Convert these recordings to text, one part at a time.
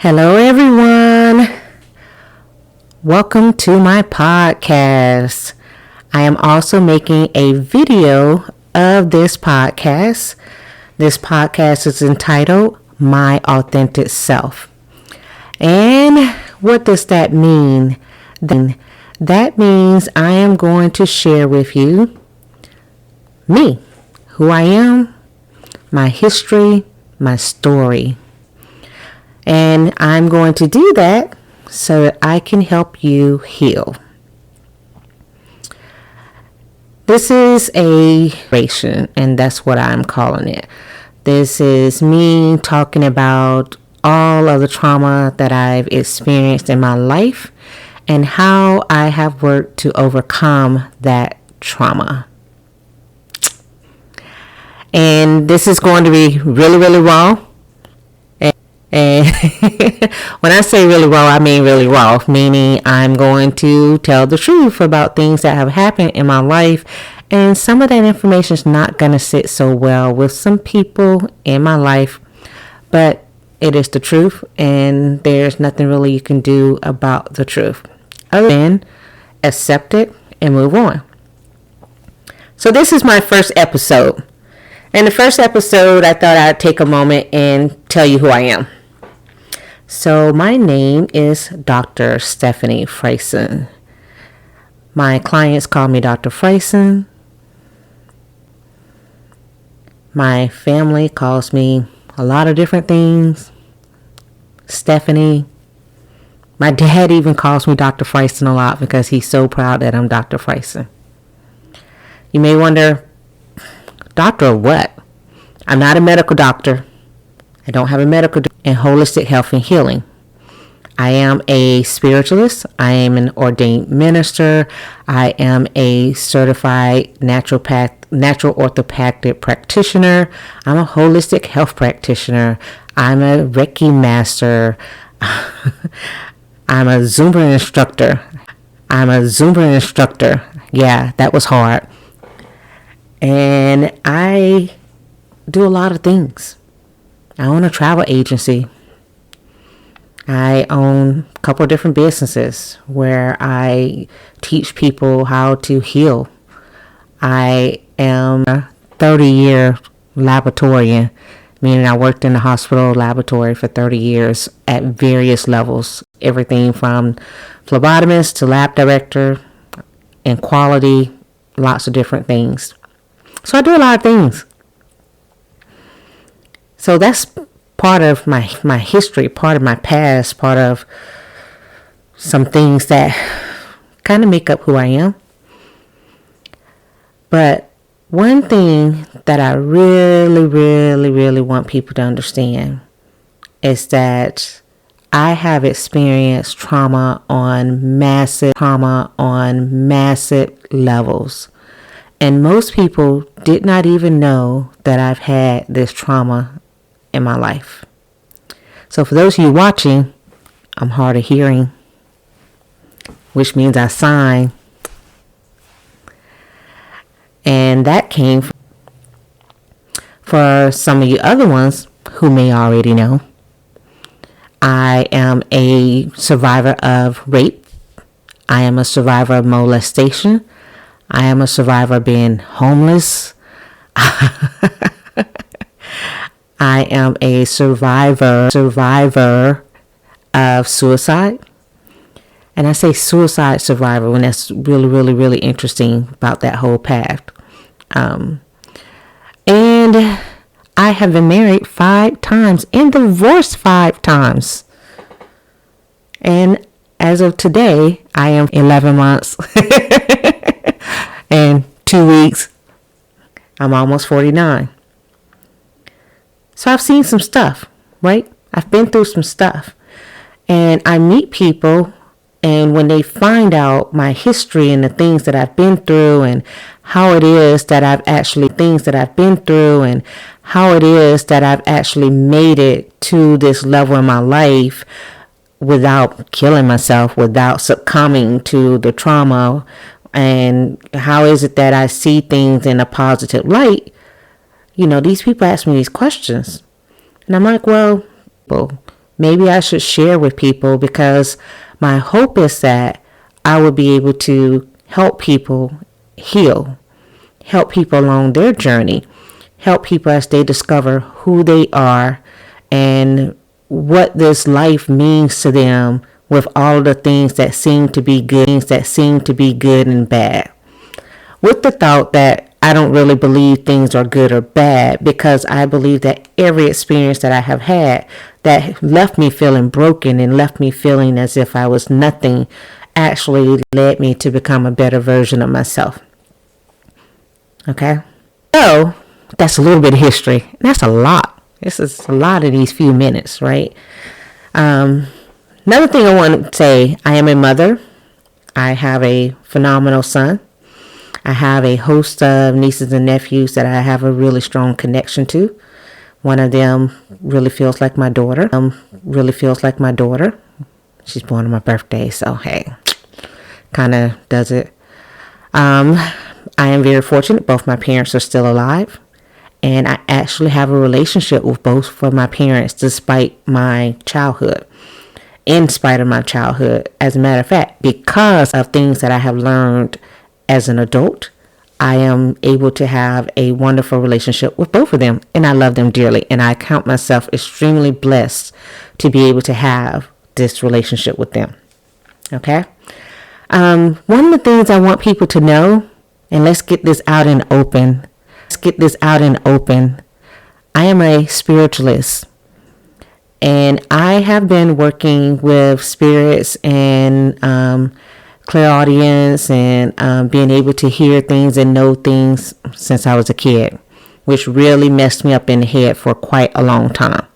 Hello, everyone. Welcome to my podcast. I am also making a video of this podcast. This podcast is entitled My Authentic Self. And what does that mean? That means I am going to share with you me, who I am, my history, my story. And I'm going to do that so that I can help you heal. This is a creation, and that's what I'm calling it. This is me talking about all of the trauma that I've experienced in my life and how I have worked to overcome that trauma. And this is going to be really, really raw. And when I say really raw, I mean really raw, meaning I'm going to tell the truth about things that have happened in my life. And some of that information is not going to sit so well with some people in my life, but it is the truth, and there's nothing really you can do about the truth other than accept it and move on. So this is my first episode. In the first episode, I thought I'd take a moment and tell you who I am. So my name is Dr. Stephanie Freyson. My clients call me Dr. Freyson. My family calls me a lot of different things. Stephanie. My dad even calls me Dr. Freyson a lot because he's so proud that I'm Dr. Freyson. You may wonder, doctor of what? I'm not a medical doctor. I don't have a medical degree in holistic health and healing. I am a spiritualist. I am an ordained minister. I am a certified natural orthopedic practitioner. I'm a holistic health practitioner. I'm a Reiki master. I'm a Zumba instructor. Yeah, that was hard. And I do a lot of things. I own a travel agency. I own a couple of different businesses where I teach people how to heal. I am a 30-year laboratorian, meaning I worked in the hospital laboratory for 30 years at various levels, everything from phlebotomist to lab director and quality, lots of different things. So I do a lot of things. So that's part of my history, part of my past, part of some things that kind of make up who I am. But one thing that I really, really, really want people to understand is that I have experienced trauma on massive levels. And most people did not even know that I've had this trauma in my life. So for those of you watching, I'm hard of hearing, which means I sign. And that came from, for some of you other ones who may already know, I am a survivor of rape. I am a survivor of molestation. I am a survivor of being homeless. I am a survivor of suicide. And I say suicide survivor when that's really, really, really interesting about that whole path. And I have been married 5 times and divorced 5 times. And as of today, I am 11 months and 2 weeks. I'm almost 49. So I've seen some stuff, right? I've been through some stuff. And I meet people, and when they find out my history and the things that I've been through and how it is that I've actually made it to this level in my life without killing myself, without succumbing to the trauma, and how is it that I see things in a positive light, these people ask me these questions. And I'm like, well, maybe I should share with people, because my hope is that I will be able to help people heal, help people along their journey, help people as they discover who they are and what this life means to them, with all the things that seem to be good and bad. With the thought that I don't really believe things are good or bad, because I believe that every experience that I have had that left me feeling broken and left me feeling as if I was nothing actually led me to become a better version of myself. Okay? So, that's a little bit of history. That's a lot. This is a lot in these few minutes, right? Another thing I want to say, I am a mother. I have a phenomenal son. I have a host of nieces and nephews that I have a really strong connection to. One of them really feels like my daughter. She's born on my birthday, so hey, kind of does it. I am very fortunate. Both my parents are still alive. And I actually have a relationship with both of my parents despite my childhood. In spite of my childhood, as a matter of fact, because of things that I have learned as an adult, I am able to have a wonderful relationship with both of them, and I love them dearly, and I count myself extremely blessed to be able to have this relationship with them. Okay? One of the things I want people to know, and let's get this out in open. I am a spiritualist, and I have been working with spirits and clairaudience and being able to hear things and know things since I was a kid, which really messed me up in the head for quite a long time.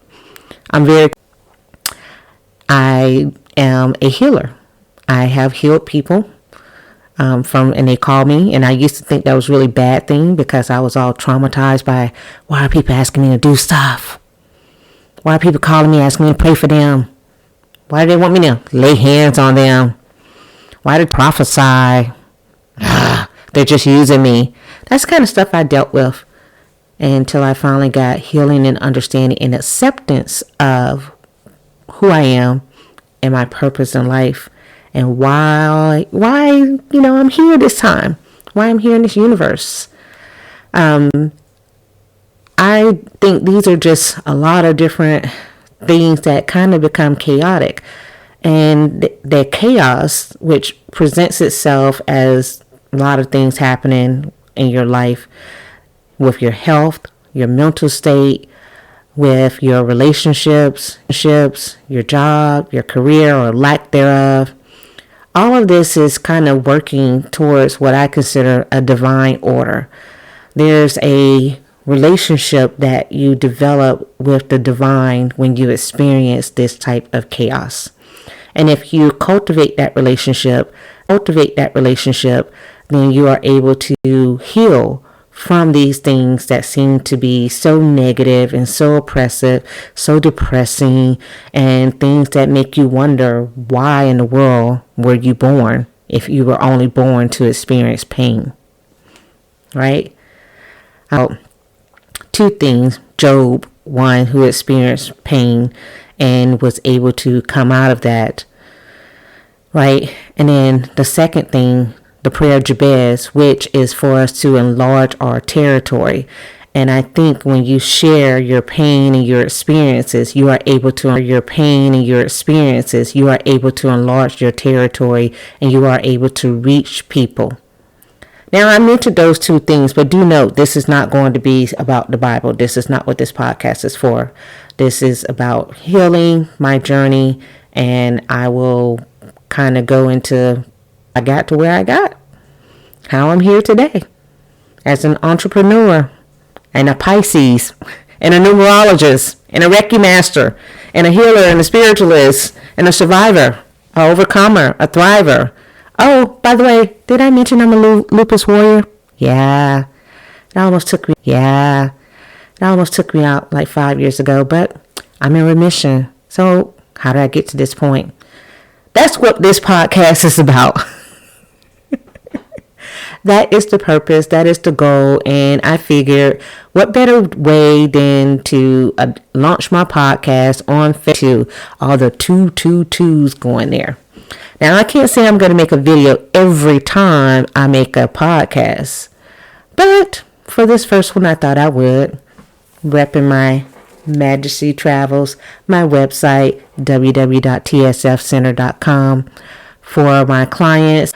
I am a healer. I have healed people and they call me, and I used to think that was a really bad thing because I was all traumatized by, why are people asking me to do stuff? Why are people calling me, asking me to pray for them? Why do they want me to lay hands on them? Why did prophesy? They're just using me. That's the kind of stuff I dealt with until I finally got healing and understanding and acceptance of who I am and my purpose in life, and why I'm here this time, why I'm here in this universe. I think these are just a lot of different things that kind of become chaotic. And the chaos, which presents itself as a lot of things happening in your life, with your health, your mental state, with your relationships, your job, your career or lack thereof. All of this is kind of working towards what I consider a divine order. There's a relationship that you develop with the divine when you experience this type of chaos. And if you cultivate that relationship, then you are able to heal from these things that seem to be so negative and so oppressive, so depressing, and things that make you wonder, why in the world were you born if you were only born to experience pain? Right? Two things. Job, one who experienced pain and was able to come out of that, right? And then the second thing, the prayer of Jabez, which is for us to enlarge our territory. And I think when you share your pain and your experiences, you are able to enlarge your territory, and you are able to reach people. Now, I mentioned those two things, but do note, this is not going to be about the Bible. This is not what this podcast is for. This is about healing, my journey, and I will kind of go into I got to where I got, how I'm here today as an entrepreneur and a Pisces and a numerologist and a Reiki master and a healer and a spiritualist and a survivor, a overcomer, a thriver. Oh, by the way, did I mention I'm a lupus warrior? Yeah. It almost took me out like 5 years ago, but I'm in remission. So how did I get to this point? That's what this podcast is about. that is the purpose, that is the goal. And I figured what better way than to launch my podcast on Facebook, all the twos going there. Now, I can't say I'm going to make a video every time I make a podcast, but for this first one, I thought I would, repping my Majesty Travels, my website, www.tsfcenter.com, for my clients,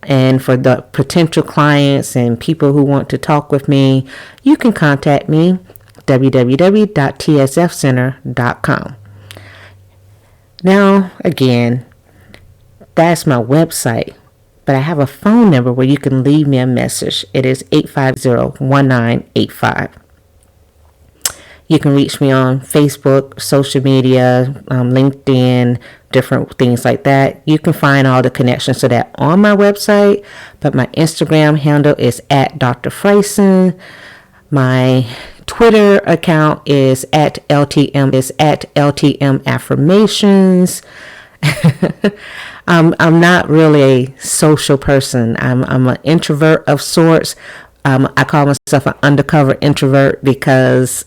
and for the potential clients and people who want to talk with me, you can contact me, www.tsfcenter.com. Now, again, that's my website, but I have a phone number where you can leave me a message. It is 850-1985. You can reach me on Facebook, social media, LinkedIn, different things like that. You can find all the connections to that on my website, but my Instagram handle is @Dr. My Twitter account is @LTM Affirmations. I'm not really a social person. I'm an introvert of sorts. I call myself an undercover introvert because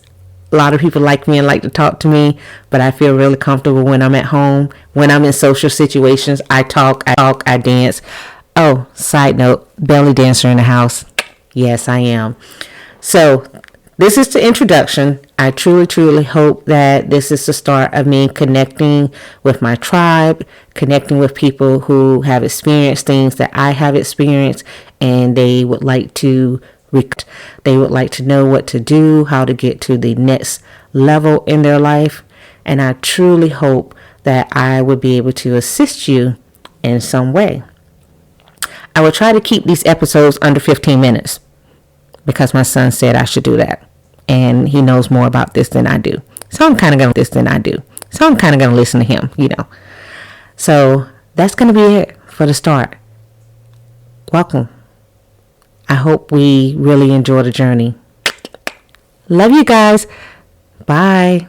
a lot of people like me and like to talk to me, but I feel really comfortable when I'm at home. When I'm in social situations, I talk, I dance. Oh, side note, belly dancer in the house. Yes, I am. So this is the introduction. I truly hope that this is the start of me connecting with my tribe, connecting with people who have experienced things that I have experienced, and they would like to know what to do, how to get to the next level in their life. And I truly hope that I would be able to assist you in some way. I will try to keep these episodes under 15 minutes because my son said I should do that. And he knows more about this than I do. So I'm kind of going to listen to him, So that's going to be it for the start. Welcome. I hope we really enjoy the journey. Love you guys. Bye.